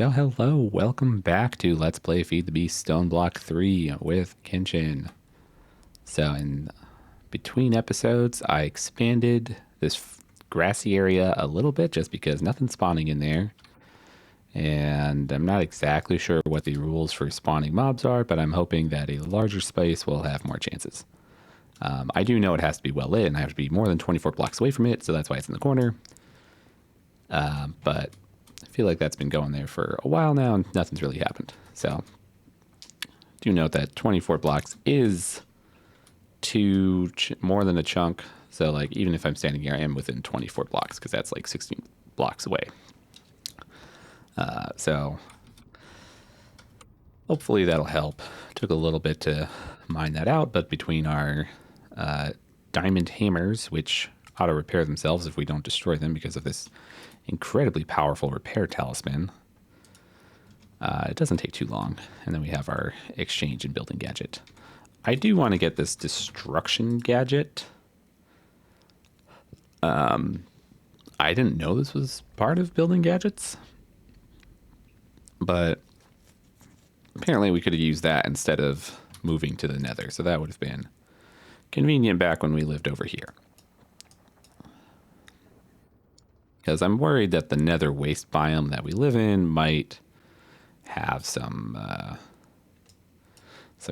Oh, hello. Welcome back to Let's Play Feed the Beast Stoneblock 3 with Kenshin. So, in between episodes, I expanded this grassy area a little bit just because nothing's spawning in there. And I'm not exactly sure what the rules for spawning mobs are, but I'm hoping that a larger space will have more chances. I do know it has to be well lit, and I have to be more than 24 blocks away from it, so that's why it's in the corner. But I feel like that's been going there for a while now, and nothing's really happened. So do note that 24 blocks is more than a chunk. So like even if I'm standing here, I am within 24 blocks because that's like 16 blocks away. So hopefully that'll help. Took a little bit to mine that out, but between our diamond hammers, which auto repair themselves if we don't destroy them because of this incredibly powerful repair talisman, it doesn't take too long. And then we have our exchange and building gadget. I do want to get this destruction gadget. I didn't know this was part of building gadgets, but apparently we could have used that instead of moving to the nether. So that would have been convenient back when we lived over here. Because I'm worried that the nether waste biome that we live in might have some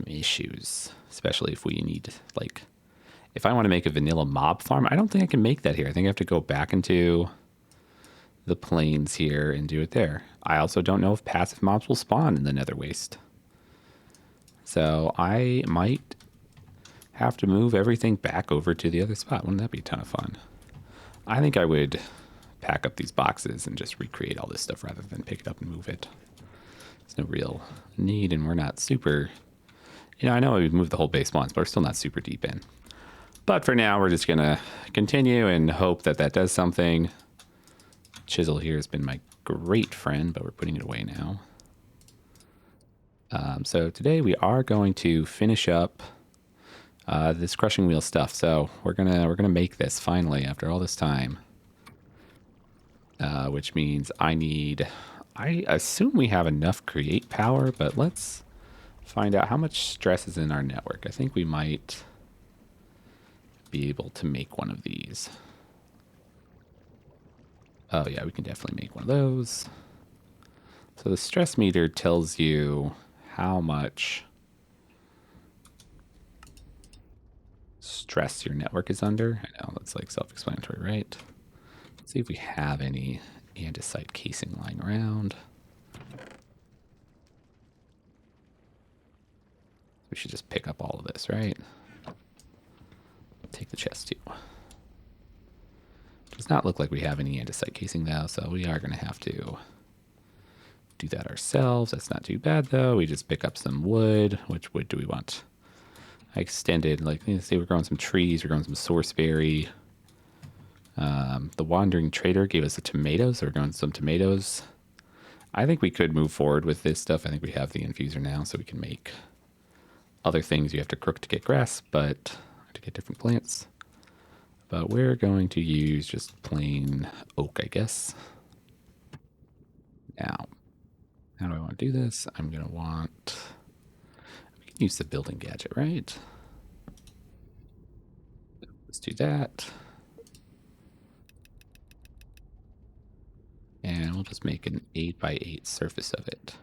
issues, especially if we need, like, if I want to make a vanilla mob farm, I don't think I can make that here. I think I have to go back into the plains here and do it there. I also don't know if passive mobs will spawn in the nether waste. So I might have to move everything back over to the other spot. Wouldn't that be a ton of fun? I think I would pack up these boxes and just recreate all this stuff rather than pick it up and move it. There's no real need, and we're not super... I know we've moved the whole base once, but we're still not super deep in. But for now, we're just going to continue and hope that that does something. Chisel here has been my great friend, but we're putting it away now. So today we are going to finish up this crushing wheel stuff. So we're gonna make this finally after all this time, which means I assume we have enough create power, but let's find out how much stress is in our network. I think we might be able to make one of these. Oh yeah, we can definitely make one of those. So the stress meter tells you how much stress your network is under. I know that's like self-explanatory, right? Let's see if we have any andesite casing lying around. We should just pick up all of this, right? Take the chest too. Does not look like we have any andesite casing though, so we are going to have to do that ourselves. That's not too bad though. We just pick up some wood. Which wood do we want? I extended, like, let's see, we're growing some trees, we're growing some sourceberry. The wandering trader gave us the tomatoes, so we're growing some tomatoes. I think we could move forward with this stuff. I think we have the infuser now, so we can make other things. You have to crook to get grass, but to get different plants. But we're going to use just plain oak, I guess. Now, how do I want to do this? I'm going to want... We can use the building gadget, right? Let's do that. And we'll just make an 8x8 surface of it.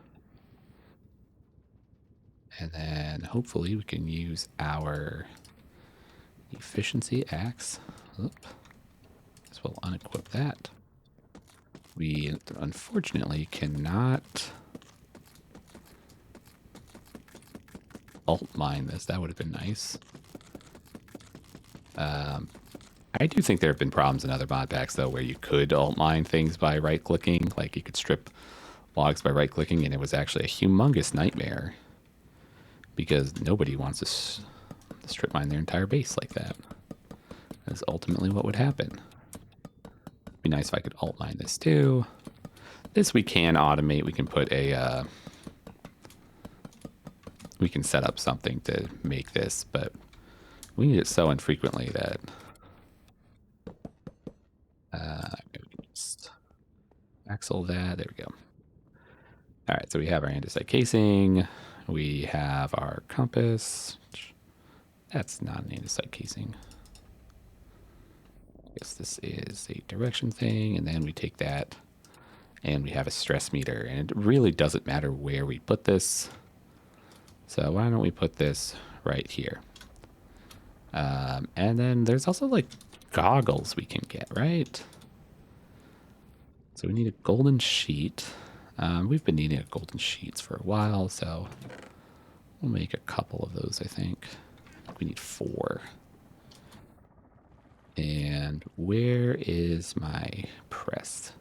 And then hopefully we can use our efficiency axe. Oop. Guess we'll unequip that. We unfortunately cannot alt mine this. That would have been nice. I do think there have been problems in other mod packs though where you could alt mine things by right clicking. Like you could strip logs by right clicking, and it was actually a humongous nightmare because nobody wants to strip mine their entire base like that. That's ultimately what would happen. Be nice if I could alt mine this too. This we can automate. We can put a we can set up something to make this, but we need it so infrequently that we can just axle that. There we go. All right, so we have our andesite casing. We have our compass. That's not an andesite casing. I guess this is a direction thing, and then we take that and we have a stress meter, and it really doesn't matter where we put this. So why don't we put this right here? And then there's also like goggles we can get, right? So we need a golden sheet. We've been needing a golden sheets for a while, so we'll make a couple of those, I think. We need 4. And where is my press?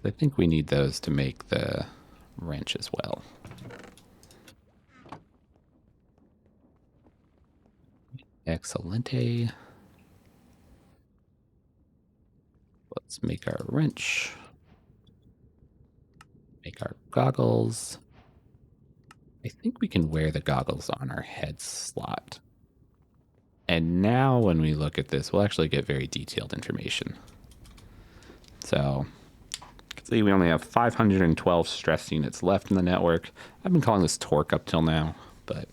I think we need those to make the wrench as well. Excelente. Let's make our wrench. Make our goggles. I think we can wear the goggles on our head slot. And now when we look at this, we'll actually get very detailed information. So, you can see we only have 512 stress units left in the network. I've been calling this torque up till now, but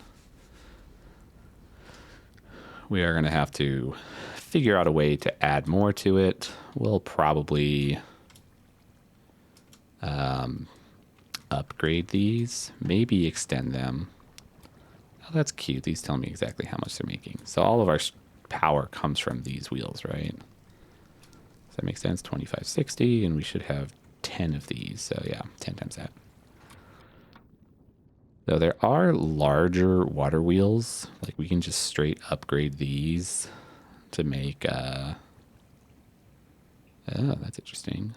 we are going to have to figure out a way to add more to it. We'll probably upgrade these, maybe extend them. Oh, that's cute. These tell me exactly how much they're making. So all of our power comes from these wheels, right? Does that make sense? 2560, and we should have 10 of these. So yeah, 10 times that. So there are larger water wheels. Like we can just straight upgrade these to make, oh, that's interesting.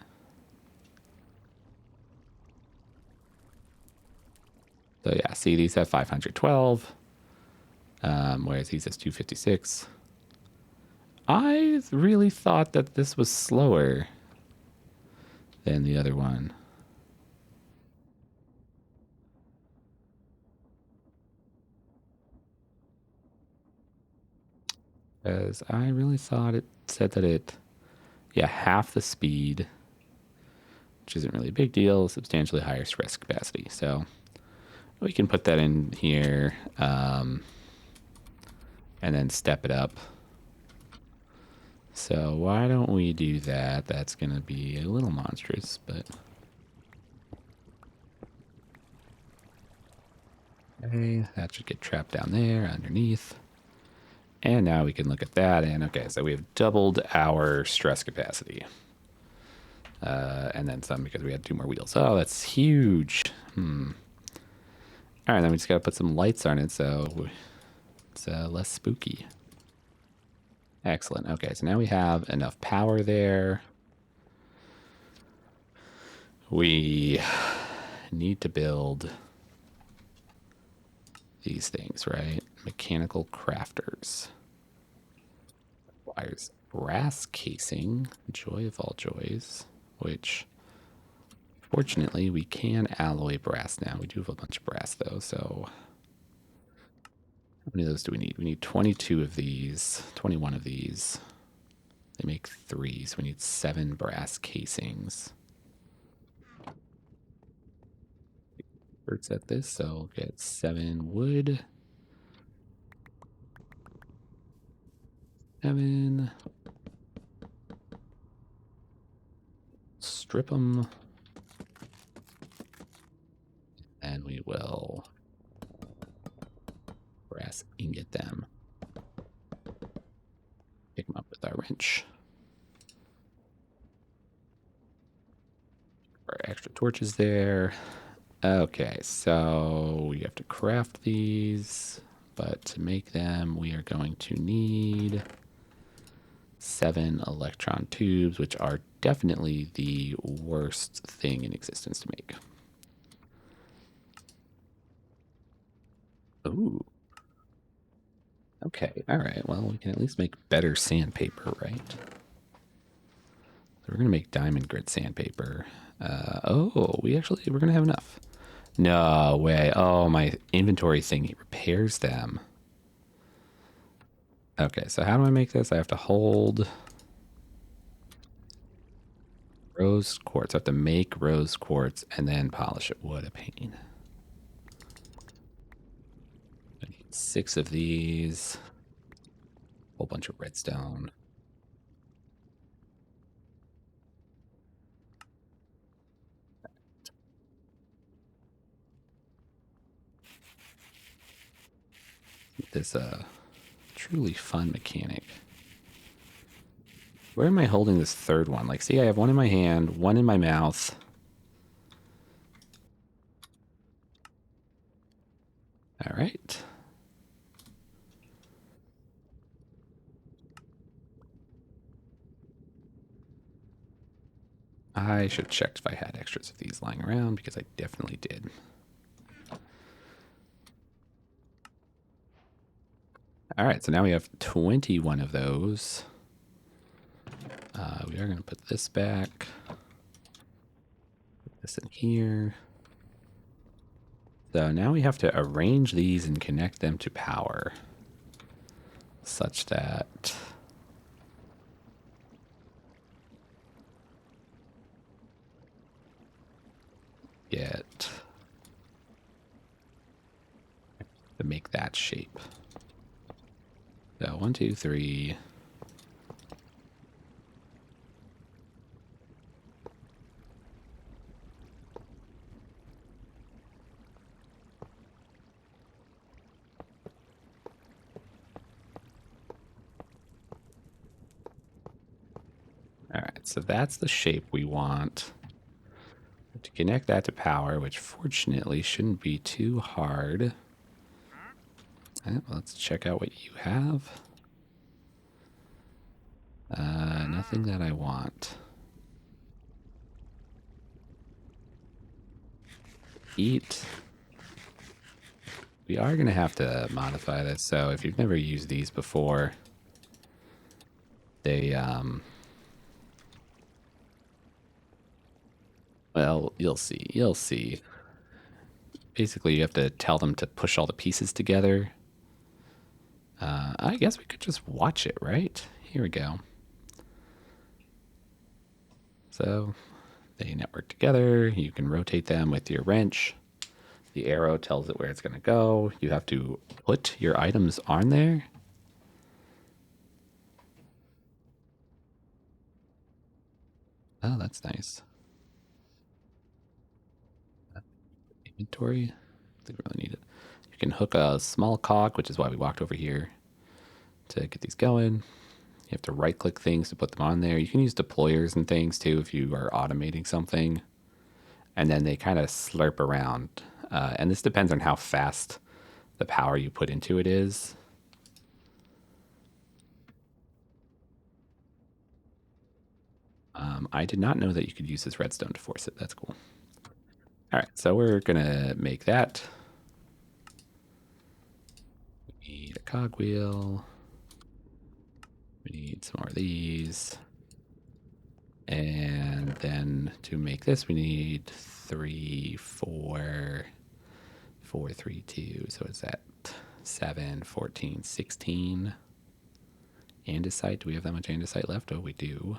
So yeah, see, these have 512, whereas these has 256. I really thought that this was slower than the other one. Because I really thought it said that it, yeah, half the speed, which isn't really a big deal, substantially higher stress capacity. So we can put that in here and then step it up. So why don't we do that? That's going to be a little monstrous, but... Okay, that should get trapped down there underneath. And now we can look at that, and okay, so we have doubled our stress capacity. And then some because we had 2 more wheels. Oh, that's huge. All right, then we just got to put some lights on it so it's less spooky. Excellent. Okay, so now we have enough power there. We need to build these things, right? Mechanical crafters. Requires brass casing, joy of all joys, which fortunately we can alloy brass now. We do have a bunch of brass though, so how many of those do we need? We need 22 of these, 21 of these. They make 3, so we need 7 brass casings. Let's at this, so we'll get 7 wood. 7. Strip them. And we will brass ingot them. Pick them up with our wrench. Our extra torches there. Okay, so we have to craft these, but to make them, we are going to need 7 electron tubes, which are definitely the worst thing in existence to make. Ooh. Okay, all right. Well, we can at least make better sandpaper, right? So we're going to make diamond grit sandpaper. We're going to have enough. No way. Oh, my inventory thing repairs them. Okay, so how do I make this? I have to hold Rose quartz. I have to make rose quartz and then polish it. What a pain. I need 6 of these. Whole bunch of redstone. This truly fun mechanic. Where am I holding this third one? Like, see, I have one in my hand, one in my mouth. All right. I should have checked if I had extras of these lying around because I definitely did. All right, so now we have 21 of those. We are going to put this back. Put this in here. So now we have to arrange these and connect them to power such that get to make that shape. So 1, 2, 3. All right, so that's the shape we want. To connect that to power, which fortunately shouldn't be too hard. Let's check out what you have. Nothing that I want. Eat. We are going to have to modify this. So if you've never used these before, they, well, you'll see. You'll see. Basically, you have to tell them to push all the pieces together. I guess we could just watch it, right? Here we go. So they network together. You can rotate them with your wrench. The arrow tells it where it's going to go. You have to put your items on there. Oh, that's nice. Inventory. I think we really need it. You can hook a small cog, which is why we walked over here to get these going. You have to right click things to put them on there. You can use deployers and things too if you are automating something. And then they kind of slurp around. And this depends on how fast the power you put into it is. I did not know that you could use this redstone to force it. That's cool. All right, so we're going to make that. We need a cogwheel. We need some more of these. And then to make this, we need 3, 4, 4, 3, 2. So is that 7, 14, 16? Andesite. Do we have that much andesite left? Oh, we do.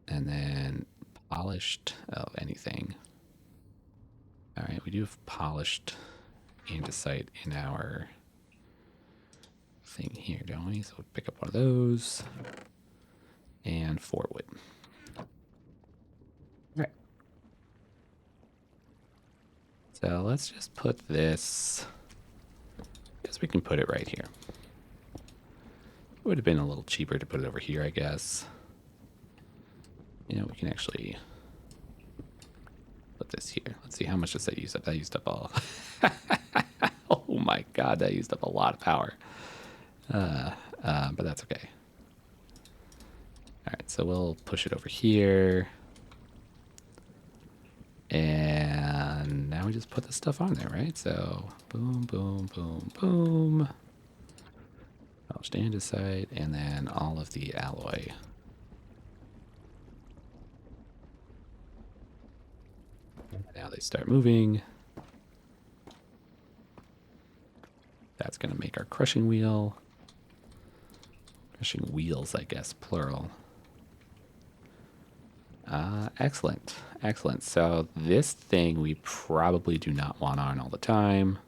And then polished. Oh, anything. All right, we do have polished andesite in our thing here, don't we? So we'll pick up one of those. And 4 wood. All right. So let's just put this. I guess we can put it right here. It would have been a little cheaper to put it over here, I guess. You know, we can actually put this here. Let's see, how much does that use up? That used up all. Oh my god, that used up a lot of power. But that's okay. All right, so we'll push it over here. And now we just put the stuff on there, right? So boom, boom, boom, boom. Polished andesite, and then all of the alloy. Now they start moving. That's going to make our crushing wheel. Crushing wheels, I guess, plural. Excellent. Excellent. So this thing we probably do not want on all the time.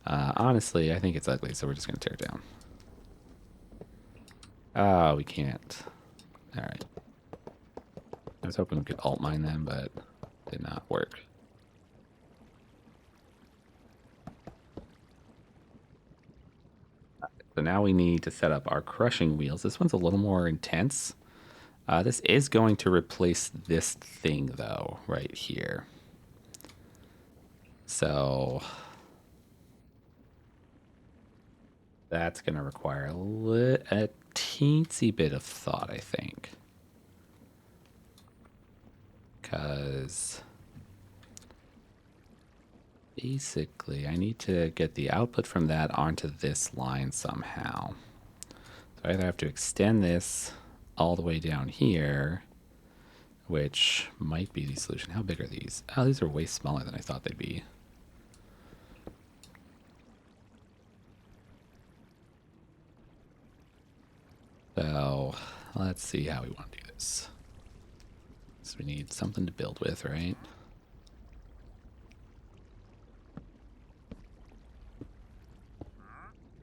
Honestly, I think it's ugly, so we're just going to tear it down. Oh, we can't. All right. I was hoping we could alt mine them, but did not work. So now we need to set up our crushing wheels. This one's a little more intense. This is going to replace this thing, though, right here. So that's going to require a teensy bit of thought, I think. Because basically I need to get the output from that onto this line somehow. So I either have to extend this all the way down here, which might be the solution. How big are these? Oh, these are way smaller than I thought they'd be. So let's see how we want to do this. So we need something to build with, right?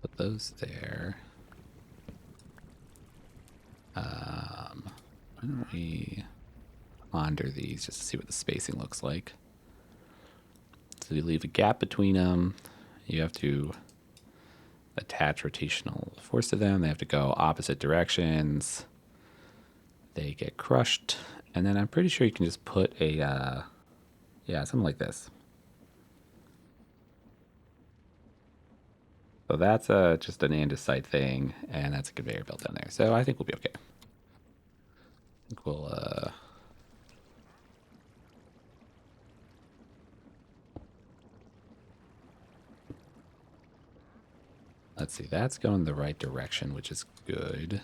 Put those there. Why don't we ponder these just to see what the spacing looks like? So you leave a gap between them. You have to attach rotational force to them. They have to go opposite directions. They get crushed. And then I'm pretty sure you can just put a, yeah, something like this. So that's just an andesite thing, and that's a conveyor belt down there. So I think we'll be okay. I think we'll, let's see, that's going the right direction, which is good.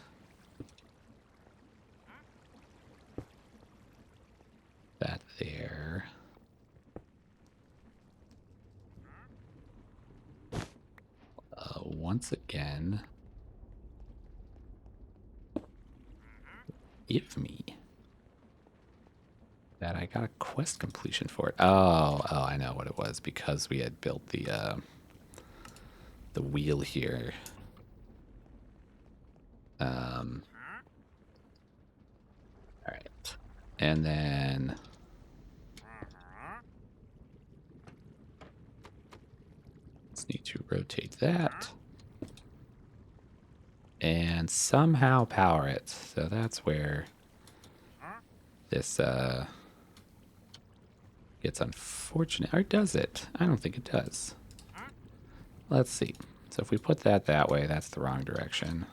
That there. Once again, give me that. I got a quest completion for it. Oh, I know what it was, because we had built the wheel here. All right, and then let's need to rotate that and somehow power it. So that's where this gets unfortunate. Or does it? I don't think it does. Let's see. So if we put that way, that's the wrong direction.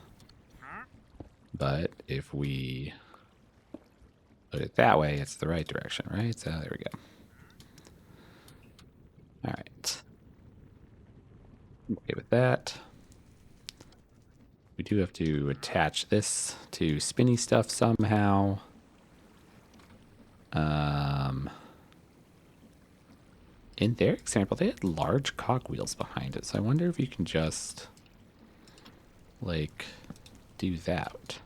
But if we put it that way, it's the right direction, right? So there we go. All right. Okay with that. We do have to attach this to spinny stuff somehow. In their example, they had large cogwheels behind it, so I wonder if you can just, like, do that.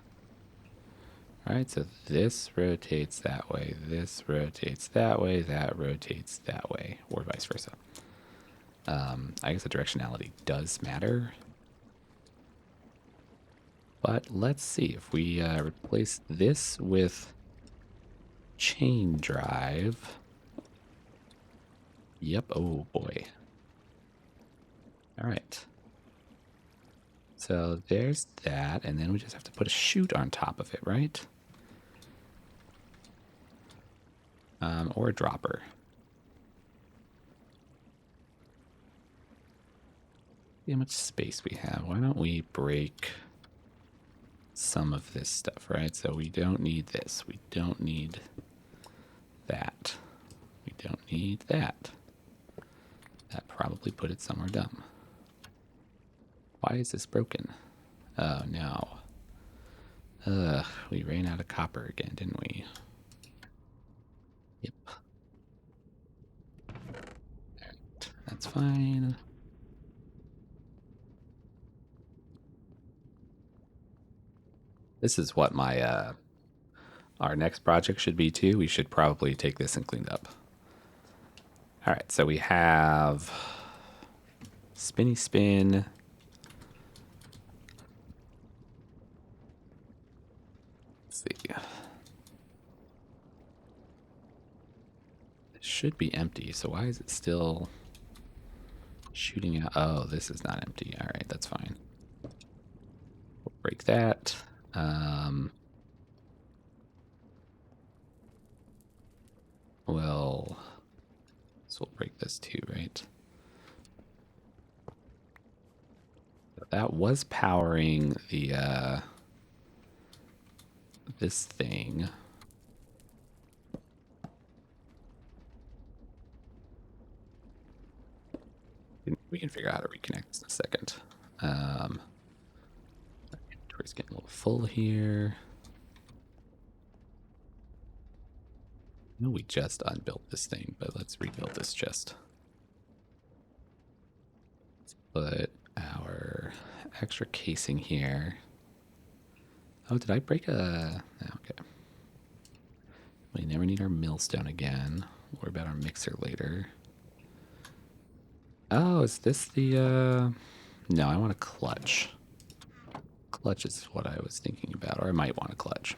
All right, so this rotates that way, this rotates that way, that rotates that way, or vice versa. I guess the directionality does matter. But let's see if we replace this with chain drive. Yep. Oh boy. All right. So there's that, and then we just have to put a chute on top of it, right? Or a dropper. See how much space we have. Why don't we break some of this stuff, right? So we don't need this. We don't need that. We don't need that. That probably put it somewhere dumb. Why is this broken? Oh no. We ran out of copper again, didn't we? Yep. Alright, that's fine. This is what my Our next project should be too. We should probably take this and clean it up. All right, so we have spinny spin. Let's see. It should be empty, so why is it still shooting out? Oh, this is not empty. All right, that's fine. We'll break that. Well, so we'll break this too, right? That was powering the this thing. We can figure out how to reconnect this in a second. Inventory's getting a little full here. I know we just unbuilt this thing, but let's rebuild this chest. Let's put our extra casing here. Oh, did I break a... Okay. We never need our millstone again. We'll worry about our mixer later. Oh, is this the... No, I want a clutch. Clutch is what I was thinking about, or I might want a clutch.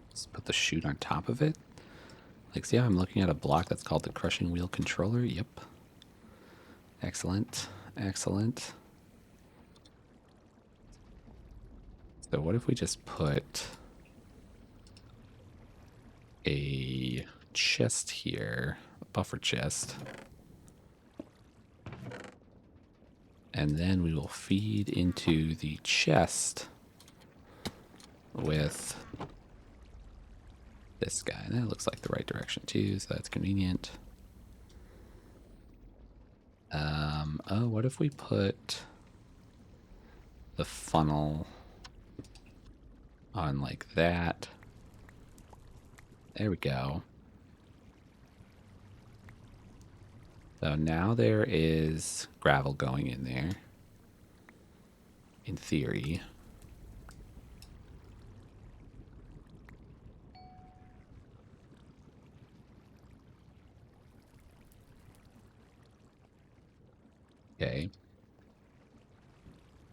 Let's put the chute on top of it. Like, see how I'm looking at a block that's called the crushing wheel controller? Yep. Excellent. Excellent. So what if we just put a chest here, a buffer chest, and then we will feed into the chest with this guy. And that looks like the right direction too, so that's convenient. Oh, what if we put the funnel on like that? There we go. So now there is gravel going in there, in theory. Okay.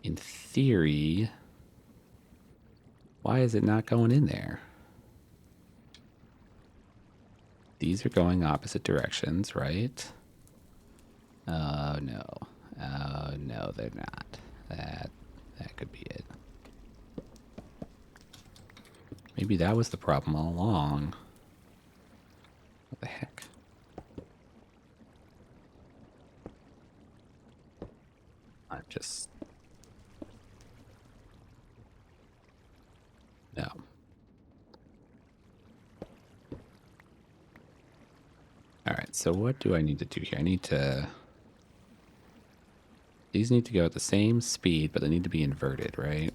In theory, why is it not going in there? These are going opposite directions, right? Oh, no. Oh, no, they're not. That could be it. Maybe that was the problem all along. What the heck? I'm just... No. Alright, so what do I need to do here? I need to... These need to go at the same speed, but they need to be inverted, right?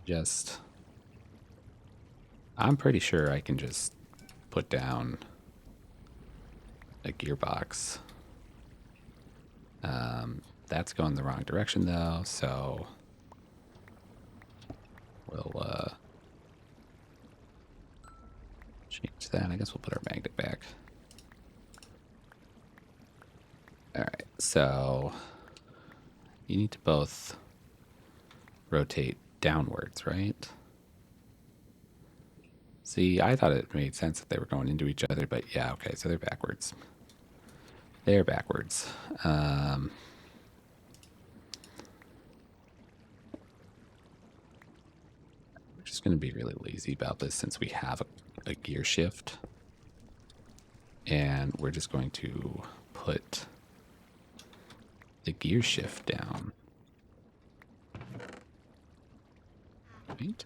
Just... I'm pretty sure I can just put down a gearbox. That's going the wrong direction, though, so... We'll, change that. I guess we'll put our magnet back. Alright, so... You need to both rotate downwards, right? See, I thought it made sense that they were going into each other, but yeah, okay, so they're backwards. They're backwards. We're just going to be really lazy about this since we have a gear shift. And we're just going to put the gear shift down. Right?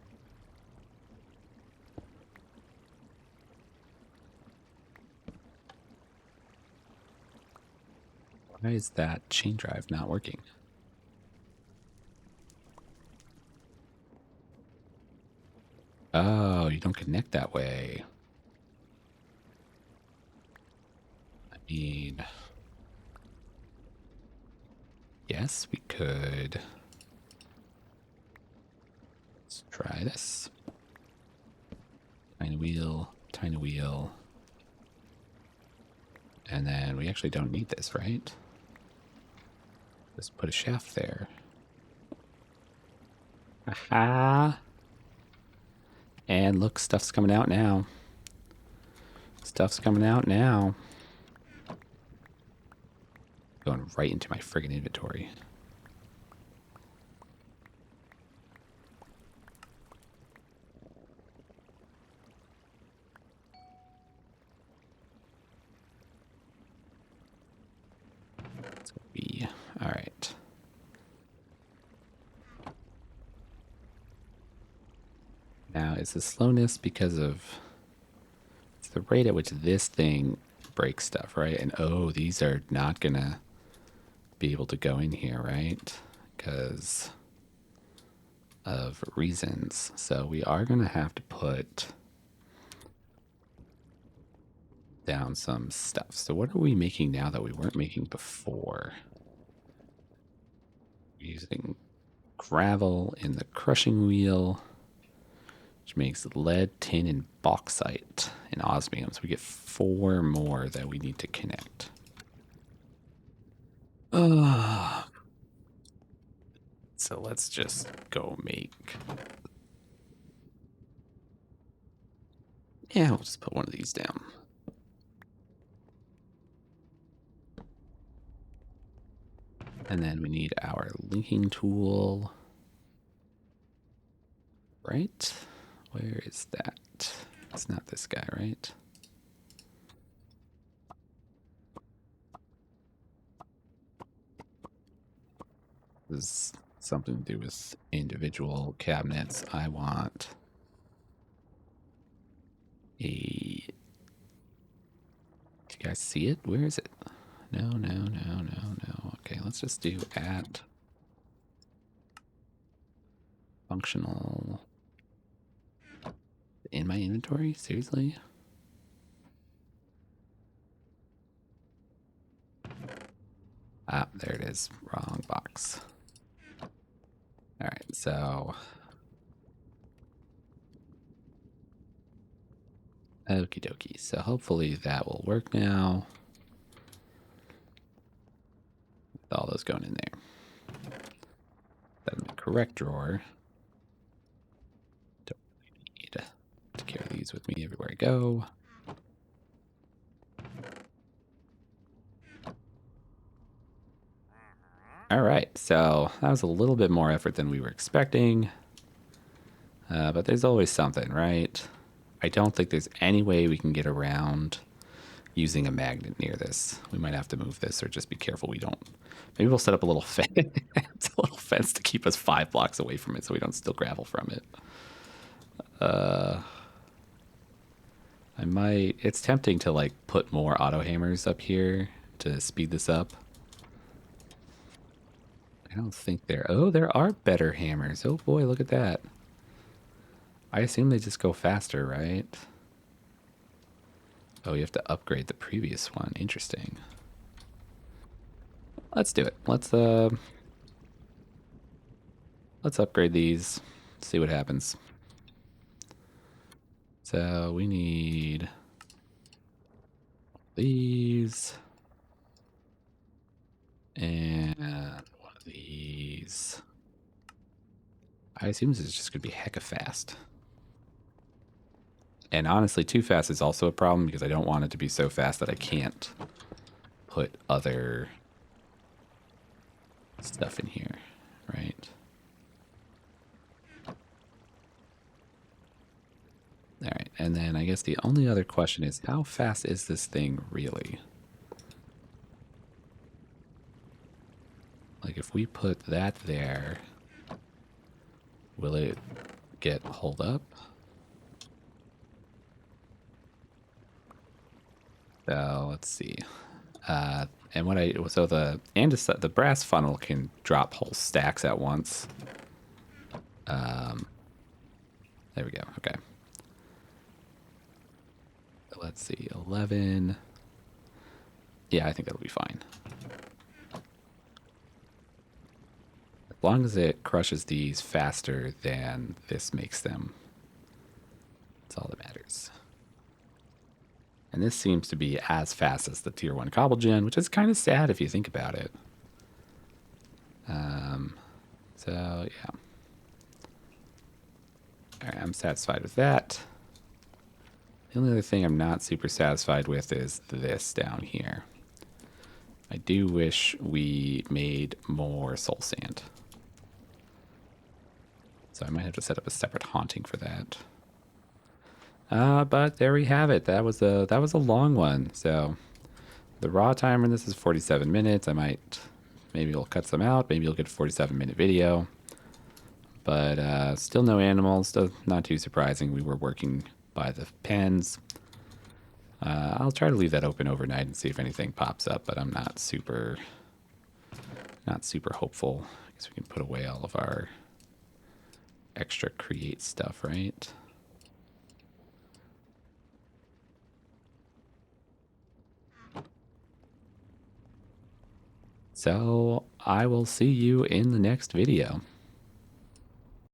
Why is that chain drive not working? Oh, you don't connect that way. I mean, yes, we could. Let's try this. Tiny wheel, tiny wheel. And then we actually don't need this, right? Just put a shaft there. Aha! And look, stuff's coming out now. Stuff's coming out now. Going right into my friggin' inventory. Let's go B. All right. Now, is the slowness because of it's the rate at which this thing breaks stuff, right? And oh, these are not gonna be able to go in here, right? Because of reasons. So we are gonna have to put down some stuff. So what are we making now that we weren't making before? We're using gravel in the crushing wheel, which makes lead, tin, and bauxite and osmium. So we get 4 more that we need to connect. So let's just go make. Yeah, we'll just put one of these down. And then we need our linking tool. Right? Where is that? It's not this guy, right? This is something to do with individual cabinets. I want a. Do you guys see it? Where is it? No. Okay, let's just do at functional in my inventory. Seriously? Ah, there it is. Wrong box. All right, so okie dokie. So hopefully that will work now. With all those going in there. That's the correct drawer. Don't really need to carry these with me everywhere I go. All right, so that was a little bit more effort than we were expecting. But there's always something, right? I don't think there's any way we can get around using a magnet near this. We might have to move this or just be careful we don't. Maybe we'll set up a little fence, a little fence to keep us 5 blocks away from it so we don't steal gravel from it. I might. It's tempting to like put more auto hammers up here to speed this up. I don't think there. Oh, there are better hammers. Oh boy, look at that. I assume they just go faster, right? Oh, you have to upgrade the previous one. Interesting. Let's do it. Let's upgrade these. See what happens. So we need these and one of these. I assume this is just gonna be hecka fast. And honestly, too fast is also a problem because I don't want it to be so fast that I can't put other stuff in here, right? All right, and then I guess the only other question is how fast is this thing really? Like if we put that there, will it get hold up? So let's see. And what I so the andesite, the brass funnel can drop whole stacks at once. There we go. Okay. Let's see. 11. Yeah, I think that'll be fine. As long as it crushes these faster than this makes them. That's all that matters. And this seems to be as fast as the tier 1 cobble gen, which is kind of sad if you think about it. So, yeah. All right, I'm satisfied with that. The only other thing I'm not super satisfied with is this down here. I do wish we made more soul sand. So I might have to set up a separate haunting for that. But there we have it. That was a long one. So the raw timer in this is 47 minutes. Maybe we'll cut some out. Maybe you'll get a 47-minute video. But still no animals. Still not too surprising. We were working by the pens. I'll try to leave that open overnight and see if anything pops up, but I'm not super hopeful. I guess we can put away all of our extra create stuff, right? So I will see you in the next video.